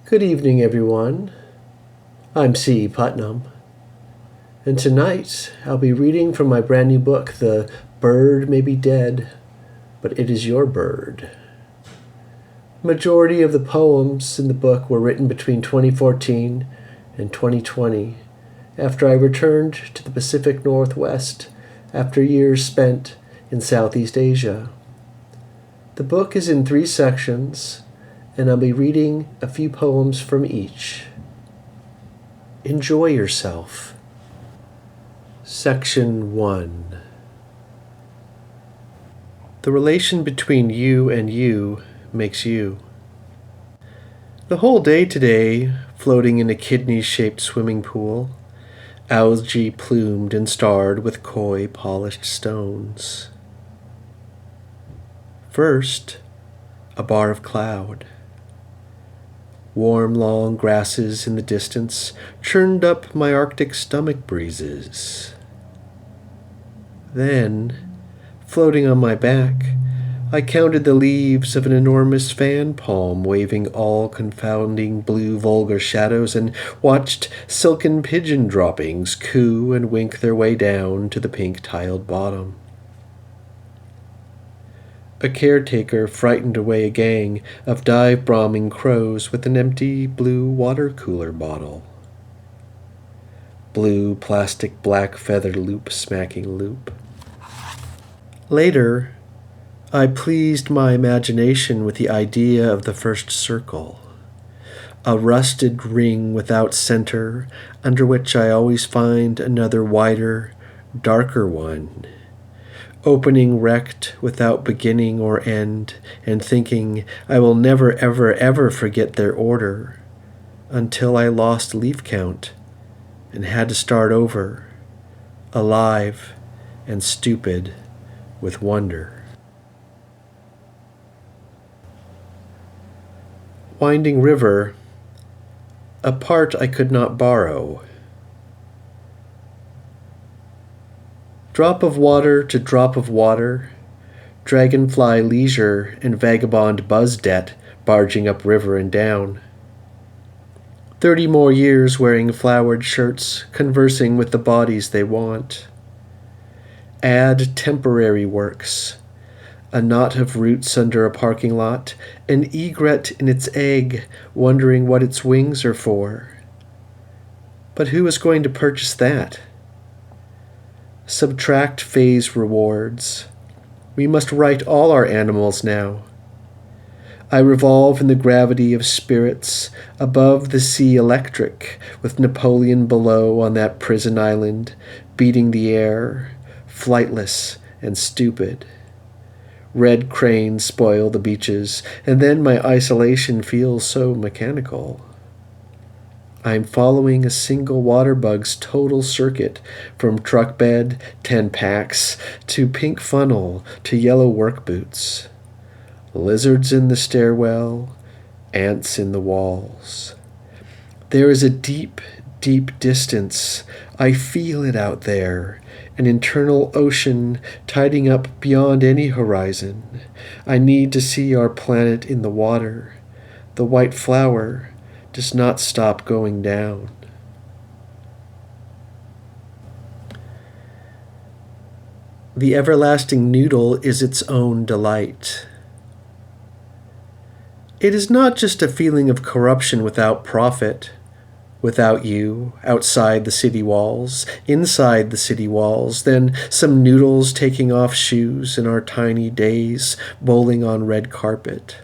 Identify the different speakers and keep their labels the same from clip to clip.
Speaker 1: Good evening, everyone. I'm C. Putnam, and tonight I'll be reading from my brand new book, The Bird May Be Dead, but It Is Your Bird. Majority of the poems in the book were written between 2014 and 2020, after I returned to the Pacific Northwest after years spent in Southeast Asia. The book is in 3 sections, and I'll be reading a few poems from each. Enjoy yourself. Section 1. The relation between you and you makes you. The whole day today, floating in a kidney-shaped swimming pool, algae plumed and starred with coy polished stones. First, a bar of cloud. Warm, long grasses in the distance churned up my Arctic stomach breezes. Then, floating on my back, I counted the leaves of an enormous fan palm waving all confounding blue vulgar shadows and watched silken pigeon droppings coo and wink their way down to the pink tiled bottom. A caretaker frightened away a gang of dive-bombing crows with an empty blue water cooler bottle. Blue plastic black feather loop smacking loop. Later, I pleased my imagination with the idea of the first circle, a rusted ring without center under which I always find another wider, darker one, opening wrecked without beginning or end, and thinking I will never ever ever forget their order, until I lost leaf count and had to start over, alive and stupid with wonder. Winding river, a part I could not borrow. Drop of water to drop of water, dragonfly leisure and vagabond buzz debt barging up river and down. 30 more years wearing flowered shirts, conversing with the bodies they want. Add temporary works, a knot of roots under a parking lot, an egret in its egg, wondering what its wings are for. But who is going to purchase that? Subtract phase rewards. We must write all our animals now. I revolve in the gravity of spirits, above the sea electric, with Napoleon below on that prison island, beating the air, flightless and stupid. Red cranes spoil the beaches, and then my isolation feels so mechanical. I'm following a single water bug's total circuit, from truck bed, 10 packs, to pink funnel, to yellow work boots. Lizards in the stairwell, ants in the walls. There is a deep, deep distance. I feel it out there, an internal ocean tiding up beyond any horizon. I need to see our planet in the water. The white flower does not stop going down. The everlasting noodle is its own delight. It is not just a feeling of corruption without profit, without you, outside the city walls, inside the city walls, then some noodles taking off shoes in our tiny days, bowling on red carpet.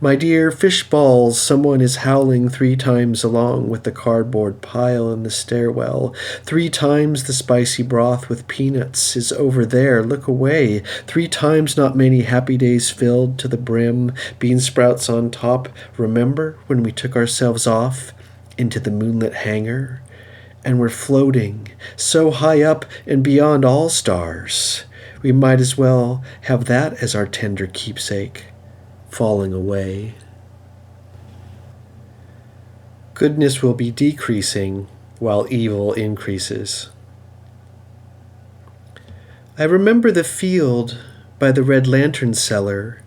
Speaker 1: My dear fish balls, someone is howling 3 times along with the cardboard pile in the stairwell. 3 times the spicy broth with peanuts is over there, look away. 3 times not many happy days filled to the brim, bean sprouts on top. Remember when we took ourselves off into the moonlit hangar? And we're floating so high up and beyond all stars. We might as well have that as our tender keepsake. Falling away. Goodness will be decreasing while evil increases. I remember the field by the red lantern cellar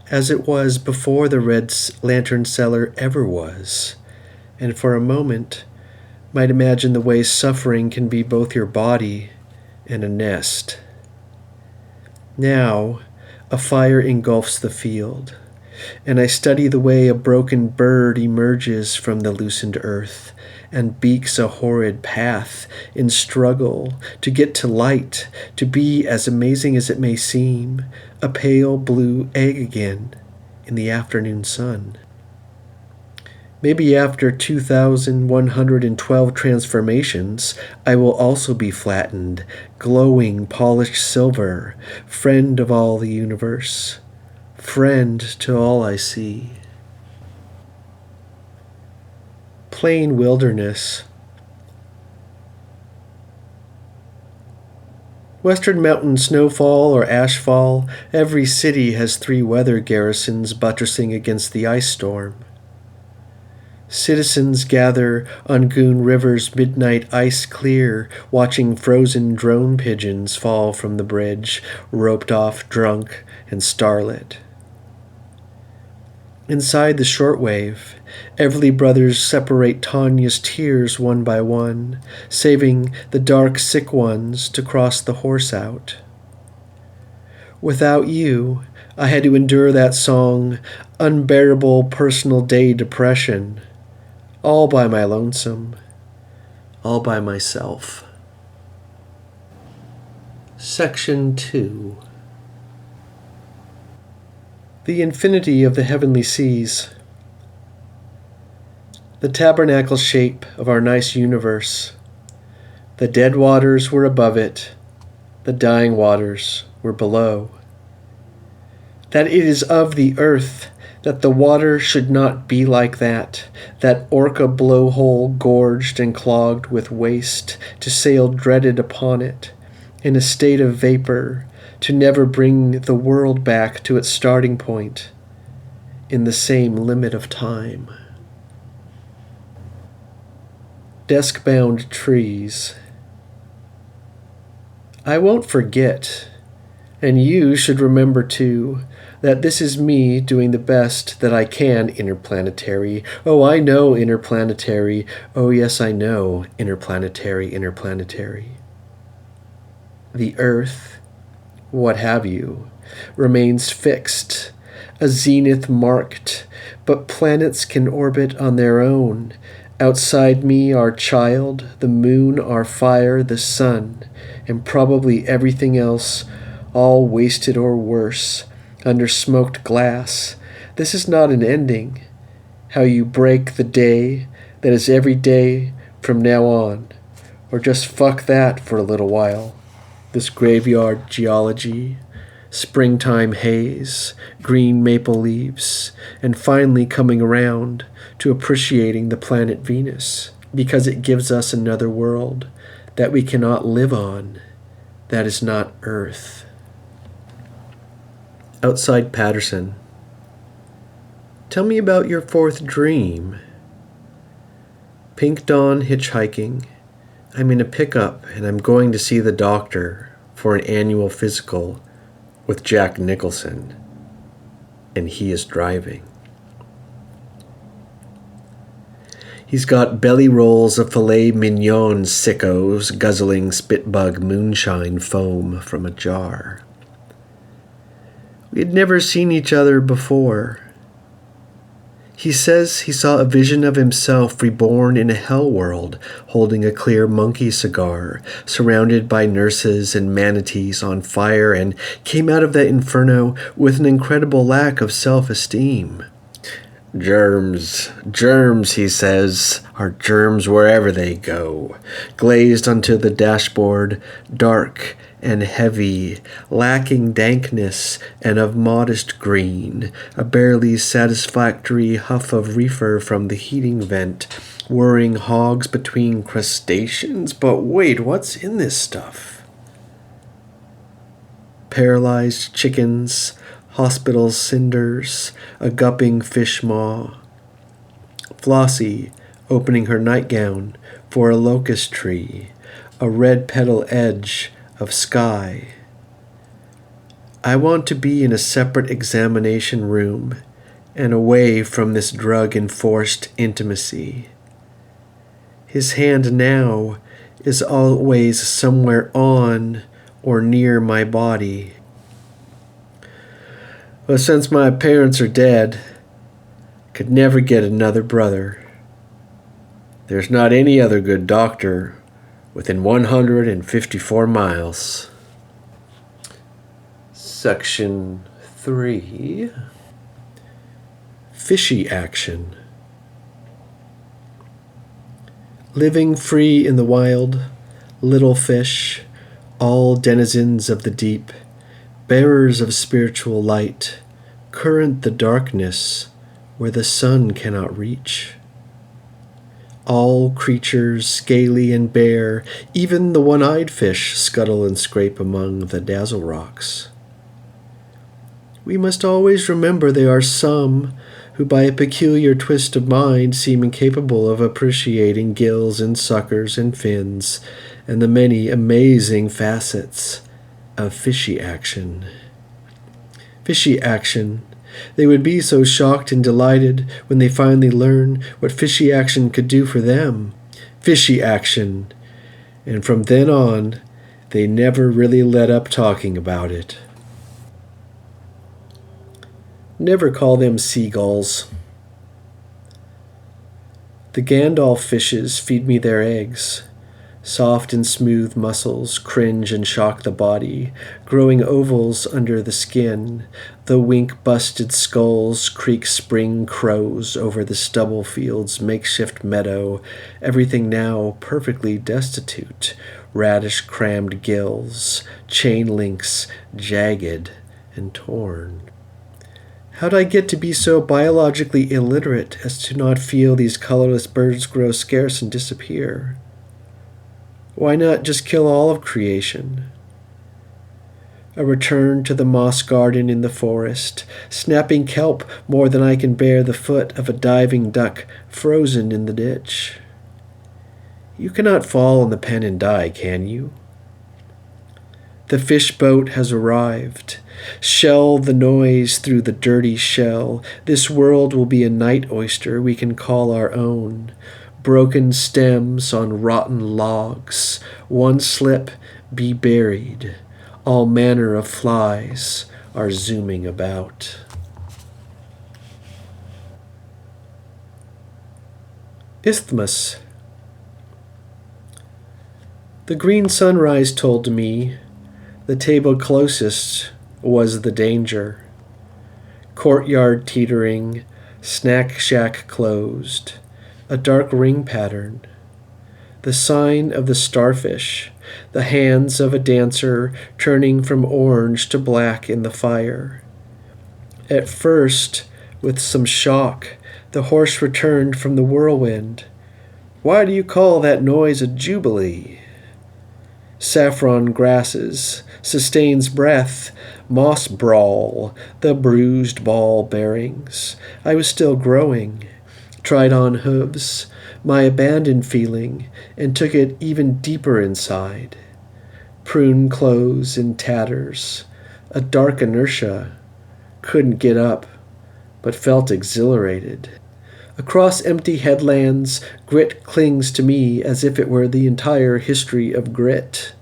Speaker 1: as it was before the red lantern cellar ever was, and for a moment might imagine the way suffering can be both your body and a nest. Now, a fire engulfs the field, and I study the way a broken bird emerges from the loosened earth and beaks a horrid path in struggle to get to light, to be, as amazing as it may seem, a pale blue egg again in the afternoon sun. Maybe after 2,112 transformations, I will also be flattened, glowing, polished silver, friend of all the universe, friend to all I see. Plain wilderness. Western mountain snowfall or ashfall, every city has 3 weather garrisons buttressing against the ice storm. Citizens gather on Goon River's midnight ice clear, watching frozen drone pigeons fall from the bridge, roped off, drunk, and starlit. Inside the shortwave, Everly brothers separate Tanya's tears one by one, saving the dark sick ones to cross the horse out. Without you, I had to endure that song, unbearable personal day depression, all by my lonesome, all by myself. Section 2. The infinity of the heavenly seas. The tabernacle shape of our nice universe. The dead waters were above it, the dying waters were below. That it is of the earth, that the water should not be like that orca blowhole gorged and clogged with waste, to sail dreaded upon it, in a state of vapor, to never bring the world back to its starting point, in the same limit of time. Deskbound Trees. I won't forget, and you should remember too, that this is me doing the best that I can, interplanetary. Oh, I know, interplanetary. Oh, yes, I know, interplanetary. The Earth, what have you, remains fixed, a zenith marked, but planets can orbit on their own. Outside me, our child, the moon, our fire, the sun, and probably everything else, all wasted or worse, under smoked glass. This is not an ending. How you break the day that is every day from now on, or just fuck that for a little while. This graveyard geology, springtime haze, green maple leaves, and finally coming around to appreciating the planet Venus, because it gives us another world that we cannot live on, that is not Earth. Outside Paterson. Tell me about your 4th dream. Pink dawn hitchhiking. I'm in a pickup and I'm going to see the doctor for an annual physical with Jack Nicholson, and he is driving. He's got belly rolls of filet mignon sickos guzzling spitbug moonshine foam from a jar. We had never seen each other before. He says he saw a vision of himself reborn in a hell world, holding a clear monkey cigar, surrounded by nurses and manatees on fire, and came out of that inferno with an incredible lack of self-esteem. Germs, he says, are germs wherever they go. Glazed onto the dashboard, dark and heavy, lacking dankness and of modest green, a barely satisfactory huff of reefer from the heating vent, whirring hogs between crustaceans. But wait, what's in this stuff? Paralyzed chickens, hospital cinders, a gupping fish maw. Flossie opening her nightgown for a locust tree, a red petal edge of sky. I want to be in a separate examination room and away from this drug-enforced intimacy. His hand now is always somewhere on or near my body. But since my parents are dead, I could never get another brother. There's not any other good doctor within 154 miles. Section 3. Fishy Action. Living free in the wild, little fish, all denizens of the deep, bearers of spiritual light, current the darkness where the sun cannot reach. All creatures scaly and bare, even the one-eyed fish scuttle and scrape among the dazzle rocks. We must always remember there are some who by a peculiar twist of mind seem incapable of appreciating gills and suckers and fins and the many amazing facets of fishy action. Fishy action. They would be so shocked and delighted when they finally learn what fishy action could do for them. Fishy action. And from then on, they never really let up talking about it. Never call them seagulls. The Gandalf fishes feed me their eggs. Soft and smooth muscles cringe and shock the body, growing ovals under the skin. The wink-busted skulls creak spring crows over the stubble field's makeshift meadow, everything now perfectly destitute. Radish-crammed gills, chain links, jagged and torn. How'd I get to be so biologically illiterate as to not feel these colorless birds grow scarce and disappear? Why not just kill all of creation? A return to the moss garden in the forest, snapping kelp more than I can bear the foot of a diving duck frozen in the ditch. You cannot fall in the pen and die, can you? The fish boat has arrived. Shell the noise through the dirty shell. This world will be a night oyster we can call our own. Broken stems on rotten logs. One slip, be buried. All manner of flies are zooming about. Isthmus. The green sunrise told me the table closest was the danger. Courtyard teetering, snack shack closed, a dark ring pattern. The sign of the starfish, the hands of a dancer turning from orange to black in the fire. At first, with some shock, the horse returned from the whirlwind. Why do you call that noise a jubilee? Saffron grasses, sustains breath, moss brawl, the bruised ball bearings. I was still growing, tried on hooves, my abandoned feeling, and took it even deeper inside. Prune clothes in tatters, a dark inertia, couldn't get up, but felt exhilarated. Across empty headlands, grit clings to me as if it were the entire history of grit.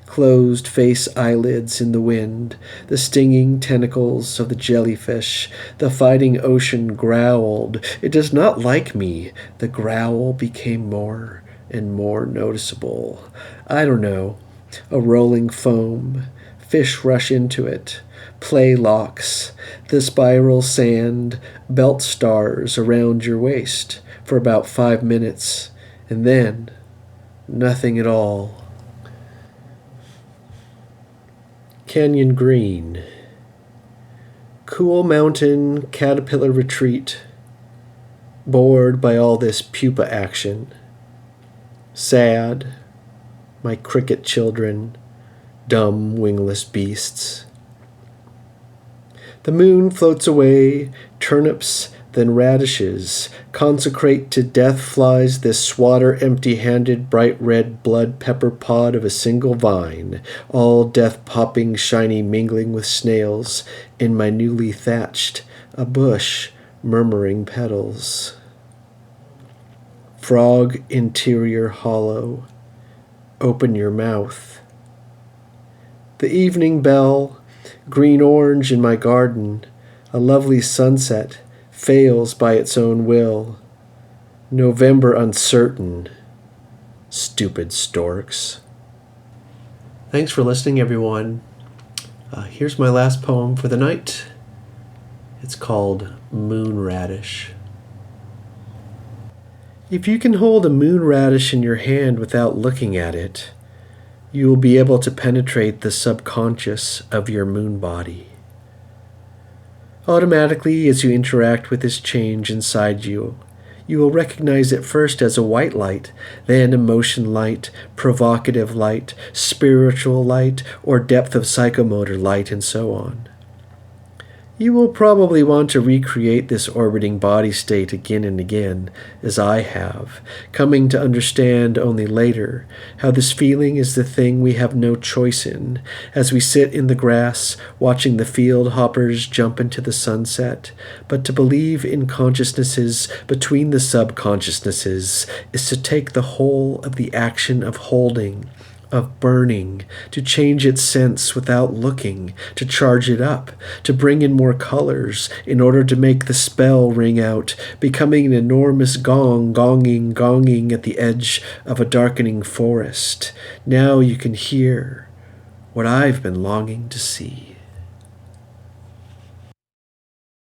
Speaker 1: Closed face eyelids in the wind, the stinging tentacles of the jellyfish, the fighting ocean growled. It does not like me. The growl became more and more noticeable. I don't know. A rolling foam. Fish rush into it. Play locks. The spiral sand. Belt stars around your waist for about 5 minutes. And then, nothing at all. Canyon Green. Cool mountain caterpillar retreat. Bored by all this pupa action. Sad. My cricket children. Dumb wingless beasts. The moon floats away, turnips than radishes. Consecrate to death flies this swatter empty-handed, bright red blood pepper pod of a single vine, all death popping, shiny, mingling with snails in my newly thatched, a bush, murmuring petals. Frog interior hollow, open your mouth. The evening bell, green-orange in my garden, a lovely sunset, fails by its own will. November uncertain. Stupid storks. Thanks for listening, everyone. Here's my last poem for the night. It's called Moon Radish. If you can hold a moon radish in your hand without looking at it, you will be able to penetrate the subconscious of your moon body. Automatically, as you interact with this change inside you, you will recognize it first as a white light, then emotion light, provocative light, spiritual light, or depth of psychomotor light, and so on. You will probably want to recreate this orbiting body state again and again, as I have, coming to understand only later how this feeling is the thing we have no choice in, as we sit in the grass watching the field hoppers jump into the sunset. But to believe in consciousnesses between the subconsciousnesses is to take the whole of the action of holding, of burning, to change its sense without looking, to charge it up, to bring in more colors in order to make the spell ring out, becoming an enormous gonging at the edge of a darkening forest. Now you can hear what I've been longing to see.